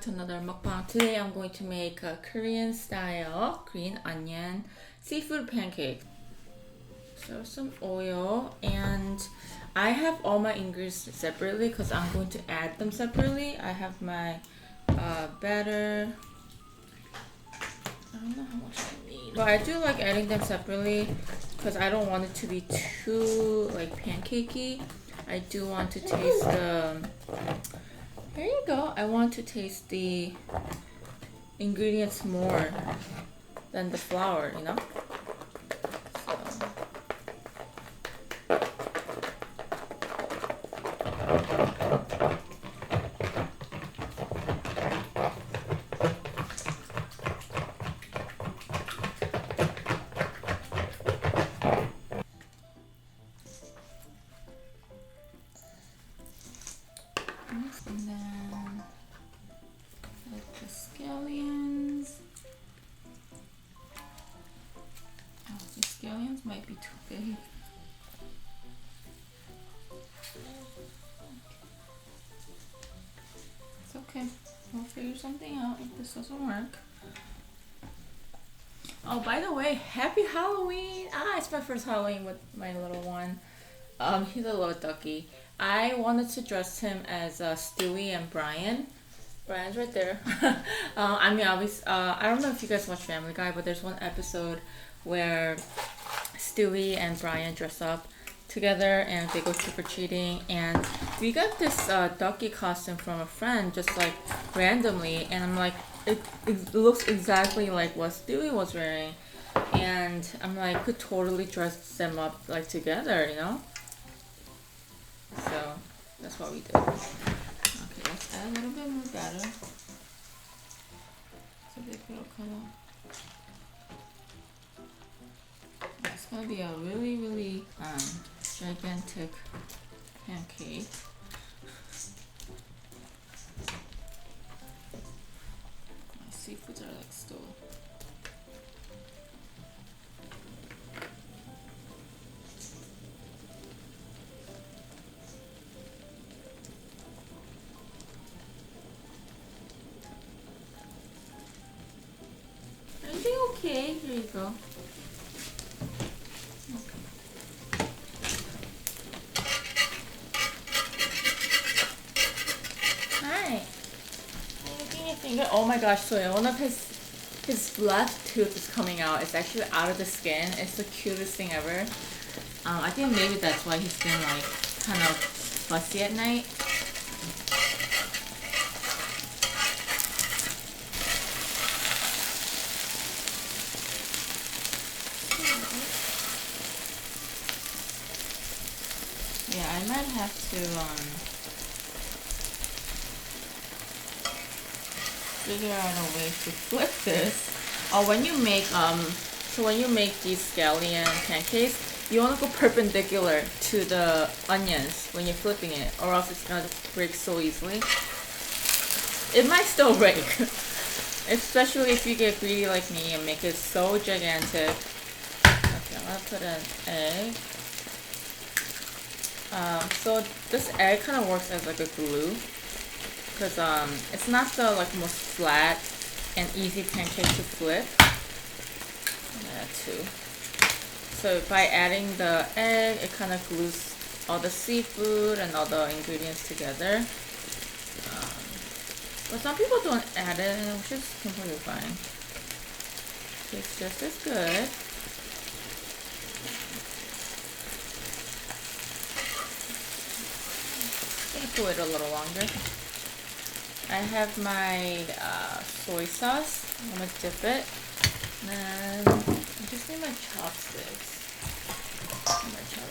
to another mukbang. Today I'm going to make a Korean style green onion seafood pancake. So some oil, and I have all my ingredients separately because I'm going to add them separately. I have my batter. I don't know how much I need, but I do like adding them separately because I don't want it to be too like pancakey. I do want to taste the there you go. I want to taste the ingredients more than the flour, you know? And then like the scallions. Oh, the scallions might be too big. It's okay. We'll figure something out if this doesn't work. Oh, by the way, happy Halloween! It's my first Halloween with my little one. He's a little ducky. I wanted to dress him as Stewie and Brian. Brian's right there. I mean, obviously, I don't know if you guys watch Family Guy, but there's one episode where Stewie and Brian dress up together and they go trick-or-treating, and we got this ducky costume from a friend just like randomly, and I'm like, it looks exactly like what Stewie was wearing, and I'm like, could totally dress them up like together, you know? So that's what we did. Okay, let's add a little bit more batter. So they feel kind of. It's gonna be a really gigantic pancake. My seafoods are like still. Okay, here you go. Hi. Licking your finger. Oh my gosh, so one of his left tooth is coming out. It's actually out of the skin. It's the cutest thing ever. I think maybe that's why he's been like kind of fussy at night. Yeah, I might have to figure out a way to flip this. Oh, when you make these scallion pancakes, you want to go perpendicular to the onions when you're flipping it, or else it's gonna break so easily. It might still break, especially if you get greedy like me and make it so gigantic. Okay, I'm gonna put an egg. So this egg kind of works as like a glue, because it's not the like most flat and easy pancake to flip. Yeah, too. So by adding the egg, it kind of glues all the seafood and all the ingredients together. But some people don't add it, which is completely fine. Tastes just as good. To wait a little longer. I have my soy sauce. I'm gonna dip it. And I just need my chopsticks.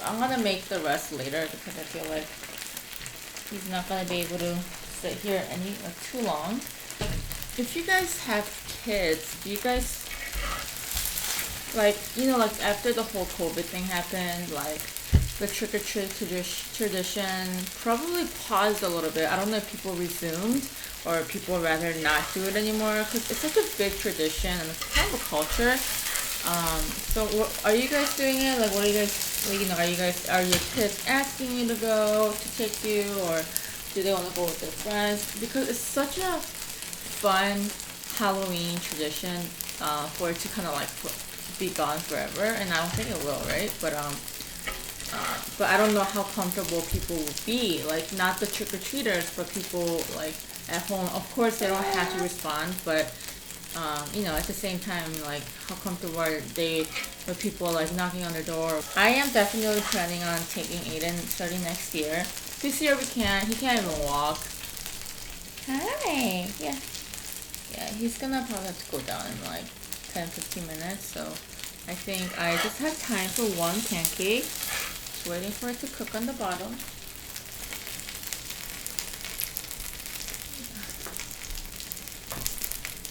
I'm gonna make the rest later because I feel like he's not gonna be able to sit here any too long. If you guys have kids, do you guys like, you know, like after the whole COVID thing happened, like the trick-or-treat tradition probably paused a little bit. I don't know if people resumed or people rather not do it anymore, because it's such a big tradition and it's kind of a culture. So are you guys doing it? Like, what are you guys, like, you know, are your kids asking you to go, to take you, or do they want to go with their friends? Because it's such a fun Halloween tradition for it to kind of like be gone forever, and I don't think it will, right? But I don't know how comfortable people will be, like not the trick-or-treaters, but people like at home. Of course, they don't have to respond, but you know, at the same time, like how comfortable are they with people like knocking on their door? I am definitely planning on taking Aiden starting next year. This year we can't. He can't even walk. Hi. Yeah. Yeah, he's gonna probably have to go down in like 10-15 minutes, so I think I just have time for one pancake. Just waiting for it to cook on the bottom.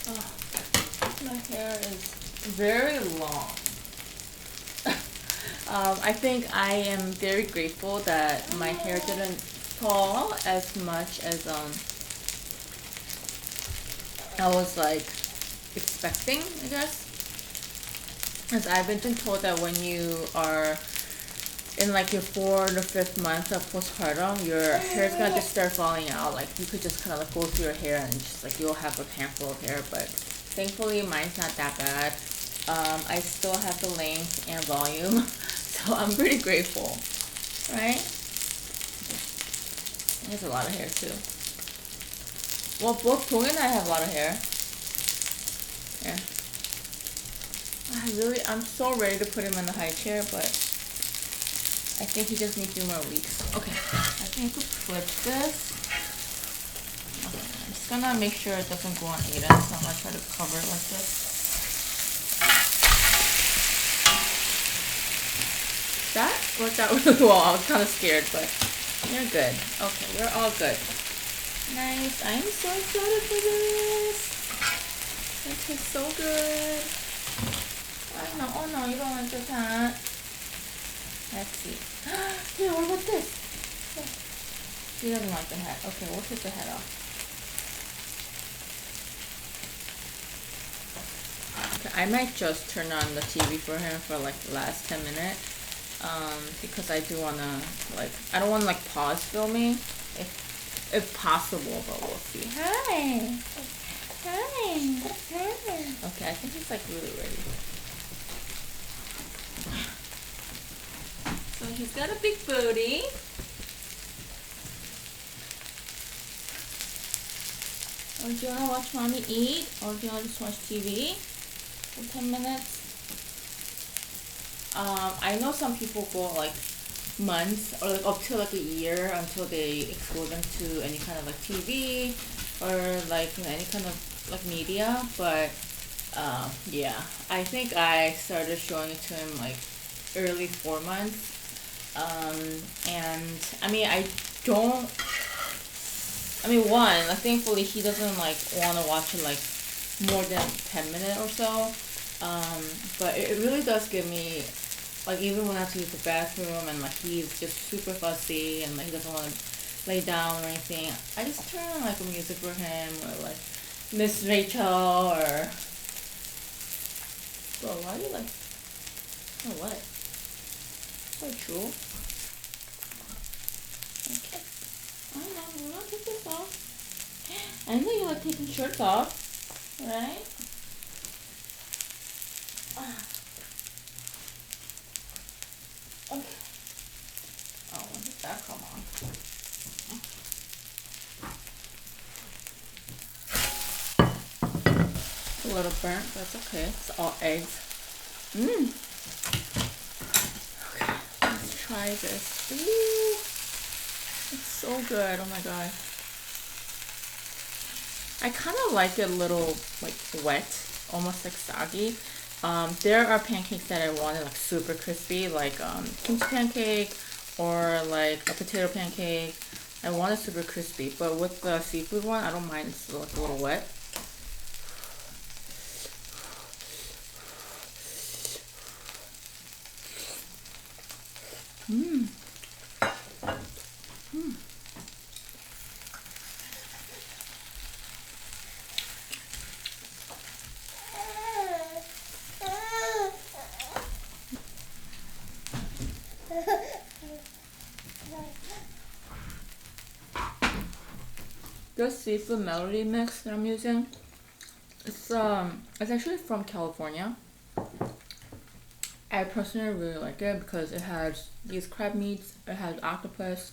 Oh, my hair is very long. I think I am very grateful that my hair didn't fall as much as I was like expecting, I guess. As I've been told that when you are in like your 4th or 5th month of postpartum, your hair's gonna just start falling out. Like you could just kind of like go through your hair and just like you'll have a handful of hair, but thankfully mine's not that bad. I still have the length and volume, so I'm pretty grateful, right? He has a lot of hair too. Well, both Pung and I have a lot of hair. Yeah. I'm so ready to put him in the high chair, but I think he just needs a few more weeks. Okay, I think to flip this. Okay, I'm just gonna make sure it doesn't go on Aiden, so I'm gonna try to cover it like this. That worked out really well. I was kind of scared, but you're good. Okay, we're all good. Nice. I am so excited for this. It tastes so good. Oh no, you don't want this, huh? Let's see. Here, what about this? He doesn't like the head. Okay, we'll take the head off. Okay, I might just turn on the TV for him for like the last 10 minutes. Because I do wanna I don't wanna pause filming if possible, but we'll see. Hi. Okay, I think he's really ready. So he's got a big booty. Or do you wanna watch mommy eat? Or do you wanna just watch TV for 10 minutes? I know some people go months or up to a year until they expose them to any kind of TV or any kind of media, but yeah, I think I started showing it to him early 4 months. And thankfully he doesn't want to watch it more than 10 minutes or so. But it really does give me even when I have to use the bathroom and he's just super fussy and he doesn't want to lay down or anything, I just turn on music for him or Miss Rachel or bro, why are you oh what? So true. Okay. I know, we're gonna take this off. I know you like taking shirts off, right? Okay. Oh, when did that come on? It's a little burnt, but it's okay. It's all eggs. Okay, let's try this. Ooh, it's so good. Oh my god. I kind of like it a little wet, almost soggy. There are pancakes that I wanted super crispy, kimchi pancake or a potato pancake. I want it super crispy, but with the seafood one, I don't mind it's a little wet. This seafood melody mix that I'm using, It's actually from California. I personally really like it because it has these crab meats, it has octopus.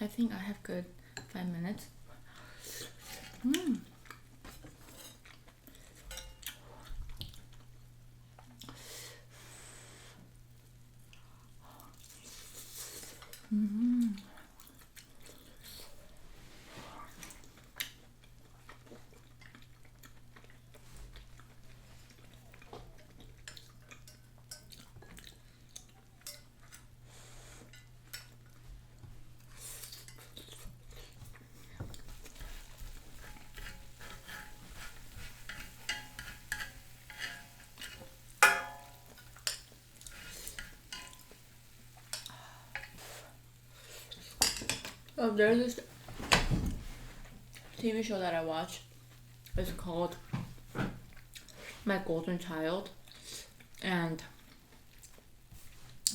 I think I have good 5 minutes. Mm. Mm-hmm. Oh, there's this TV show that I watch. It's called My Golden Child, and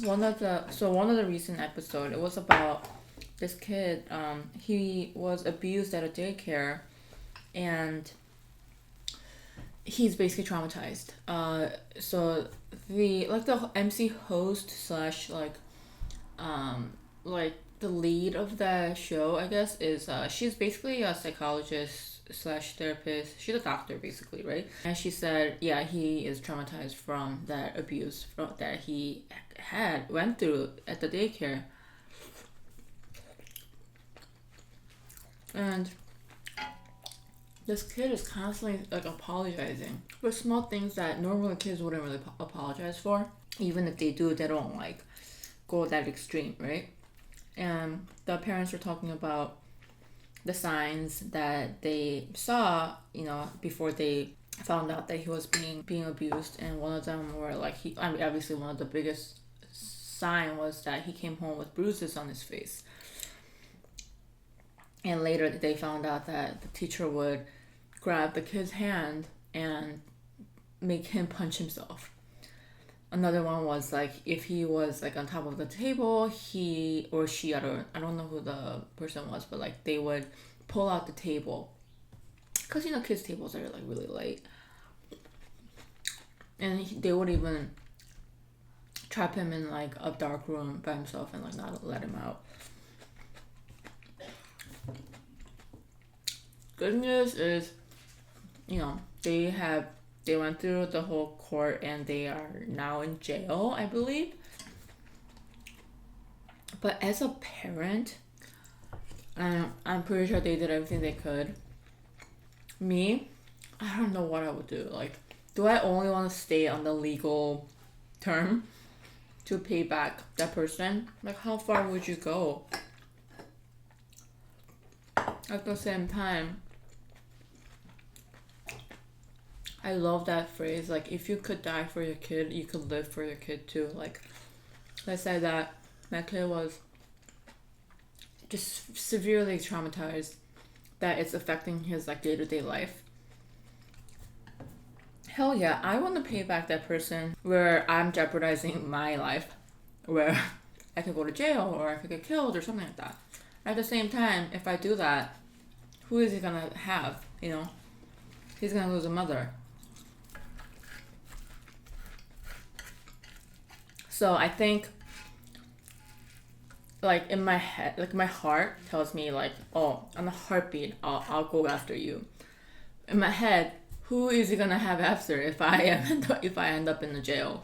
one of the recent episode, it was about this kid. He was abused at a daycare, and he's basically traumatized. So the MC host slash like the lead of the show, I guess, is she's basically a psychologist slash therapist. She's a doctor basically, right? And she said, yeah, he is traumatized from that abuse that he went through at the daycare. And this kid is constantly like apologizing for small things that normally kids wouldn't really apologize for. Even if they do, they don't like go that extreme, right? And the parents were talking about the signs that they saw, before they found out that he was being abused. And one of them were like, obviously one of the biggest sign was that he came home with bruises on his face. And later they found out that the teacher would grab the kid's hand and make him punch himself. Another one was like if he was like on top of the table, he or she, I don't know who the person was, but like they would pull out the table, because kids' tables are like really light, and they would even trap him in like a dark room by himself and like not let him out. Good news is, they went through the whole court and they are now in jail, I believe. But as a parent, I'm pretty sure they did everything they could. Me, I don't know what I would do. Like, do I only want to stay on the legal term to pay back that person? Like, how far would you go? At the same time, I love that phrase, like, if you could die for your kid, you could live for your kid too. Like, let's say that my kid was just severely traumatized, that it's affecting his like day-to-day life. Hell yeah, I want to pay back that person where I'm jeopardizing my life, where I could go to jail or I could get killed or something like that. At the same time, if I do that, who is he gonna have? He's gonna lose a mother. So I think, like, in my head, like, my heart tells me, like, oh, on a heartbeat, I'll go after you. In my head, who is he gonna have after if I end up in the jail?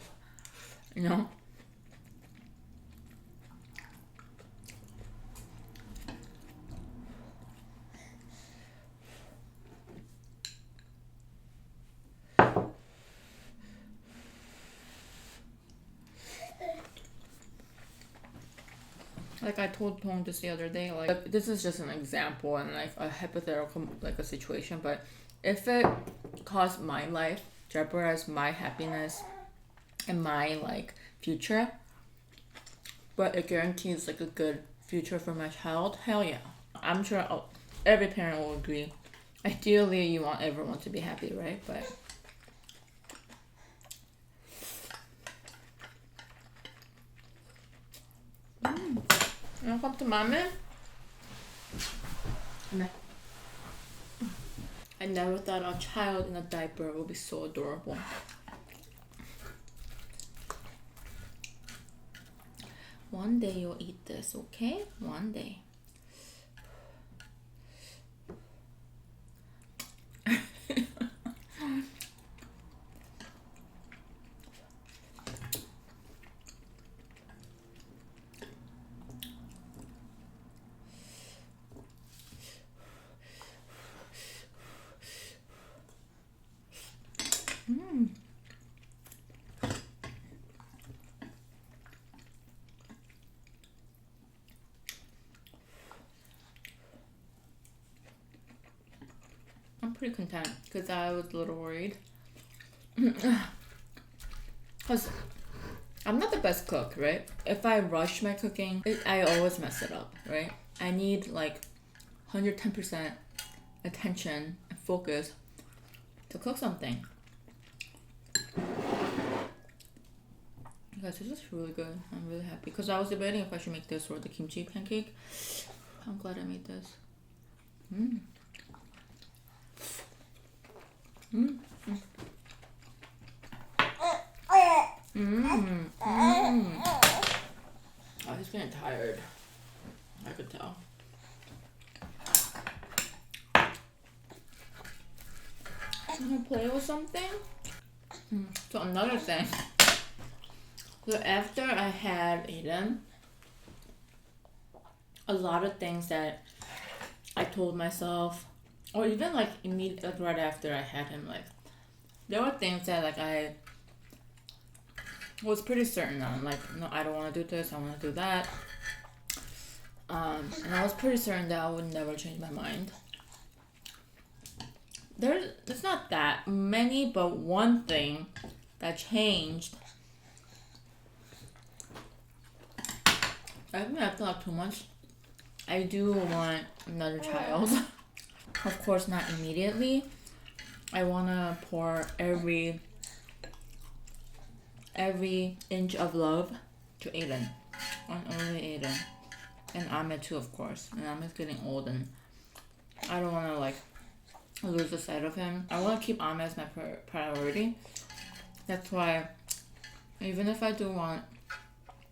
Like I told Tong just the other day, like this is just an example and like a hypothetical, like a situation, but if it caused my life, jeopardized my happiness and my like future, but it guarantees like a good future for my child, hell yeah. I'm sure every parent will agree. Ideally, you want everyone to be happy, right? But You wanna come to mommy? No. I never thought a child in a diaper would be so adorable. One day you'll eat this, okay? One day. I'm pretty content because I was a little worried. Because I'm not the best cook, right? If I rush my cooking, I always mess it up, right? I need like 110% attention and focus to cook something. Guys, this is really good. I'm really happy because I was debating if I should make this or the kimchi pancake. I'm glad I made this. Mm. Mm. Mm. Mm. Oh, he's getting tired. I could tell. I'm gonna play with something. So another thing. So after I had Aiden, a lot of things that I told myself, or even like immediately like right after I had him, like there were things that like I was pretty certain on, like no, I don't want to do this, I want to do that, and I was pretty certain that I would never change my mind. There's not that many, but one thing that changed. I think after like 2 months, I do want another child. Of course, not immediately. I wanna pour every inch of love to Aiden, on only Aiden, and Ahmed too, of course. And Ahmed's getting old, and I don't wanna like lose the sight of him. I wanna keep Ahmed as my priority. That's why, even if I do want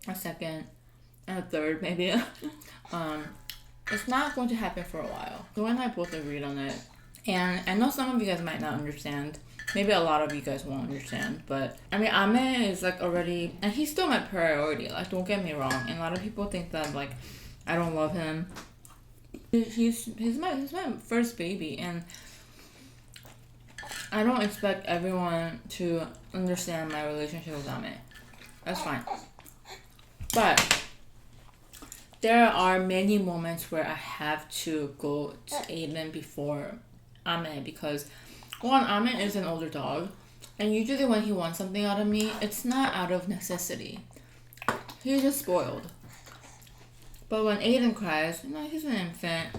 a second and a third, maybe, it's not going to happen for a while. Joy and I both agreed on it. And I know some of you guys might not understand. Maybe a lot of you guys won't understand. But, I mean, Ame is, like, already... And he's still my priority. Like, don't get me wrong. And a lot of people think that, like, I don't love him. He's my first baby. And I don't expect everyone to understand my relationship with Ame. That's fine. But there are many moments where I have to go to Aiden before Ame, because one, Ame is an older dog, and usually when he wants something out of me, it's not out of necessity. He's just spoiled. But when Aiden cries, you know, he's an infant.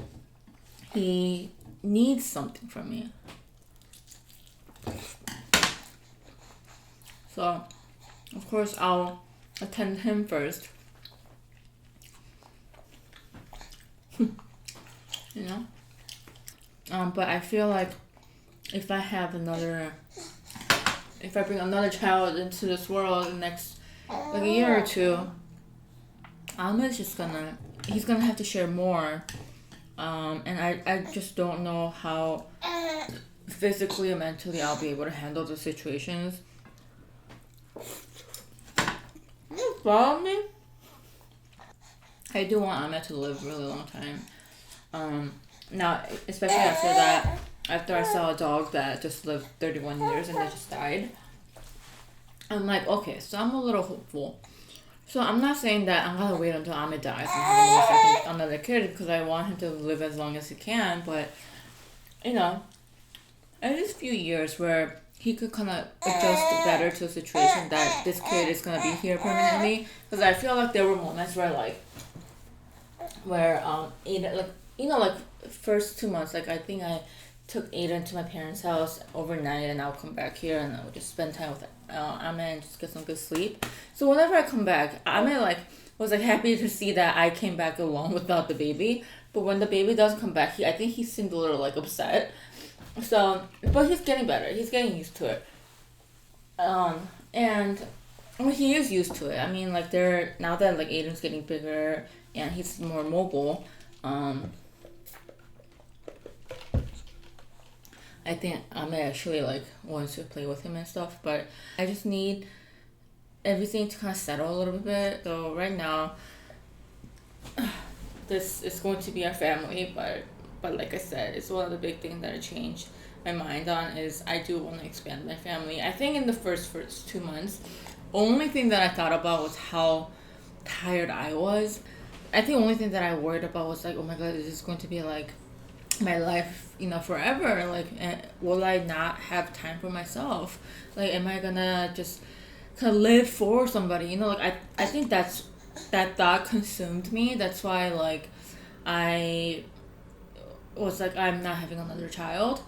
He needs something from me. So, of course, I'll attend him first. You know? But I feel like if I bring another child into this world in the next like a year or two, Ahmed's he's gonna have to share more. And I just don't know how physically and mentally I'll be able to handle the situations. You follow me? I do want Ahmed to live a really long time. Now, especially after I saw a dog that just lived 31 years and then just died, I'm like, okay, so I'm a little hopeful. So I'm not saying that I'm gonna wait until Ahmed dies and have another kid, because I want him to live as long as he can, but, you know, at least a few years where he could kind of adjust better to the situation that this kid is gonna be here permanently. Because I feel like there were moments where Aiden, like, you know, like first 2 months, like I think I took Aiden to my parents' house overnight, and I'll come back here and I would just spend time with Ame and just get some good sleep. So whenever I come back, Ame like was like happy to see that I came back along without the baby. But when the baby does come back, I think he seemed a little like upset. So, but he's getting better. He's getting used to it. And well, he is used to it. I mean, like now that like Aiden's getting bigger and he's more mobile. I think I may actually like want to play with him and stuff, but I just need everything to kind of settle a little bit. So right now, this is going to be our family, but like I said, it's one of the big things that I changed my mind on is I do want to expand my family. I think in the first 2 months, only thing that I thought about was how tired I was. I think the only thing that I worried about was like, oh my god, is this going to be like my life, forever? Like, will I not have time for myself? Like, am I gonna just kind of live for somebody? Like I think that thought consumed me. That's why like I was like, I'm not having another child.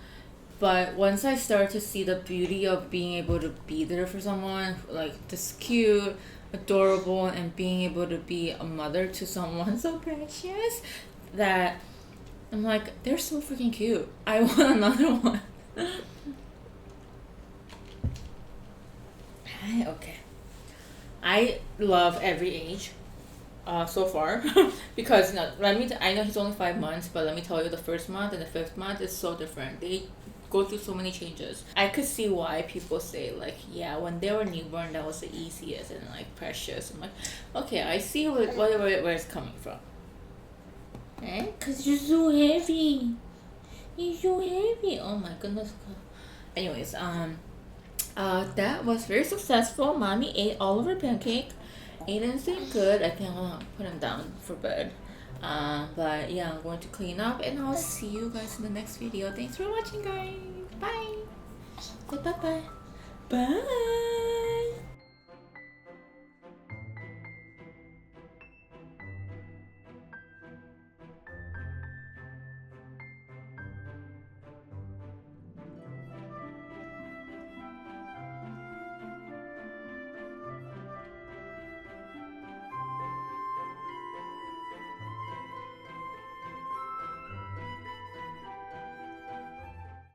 But once I start to see the beauty of being able to be there for someone, like this cute, adorable, and being able to be a mother to someone so precious, that I'm like, they're so freaking cute. I want another one. Okay. I love every age so far because I know he's only 5 months, but let me tell you, the first month and the fifth month is so different. They go through so many changes. I could see why people say like, yeah, when they were newborn, that was the easiest and like precious. I'm like, okay, I see where it's coming from. Eh? Cause you're so heavy. You're so heavy. Oh my goodness. Anyways, that was very successful. Mommy ate all of her pancake. Aiden's doing good. I think I'm gonna put him down for bed. But yeah, I'm going to clean up and I'll see you guys in the next video. Thanks for watching, guys. Bye. Bye. Bye. Bye.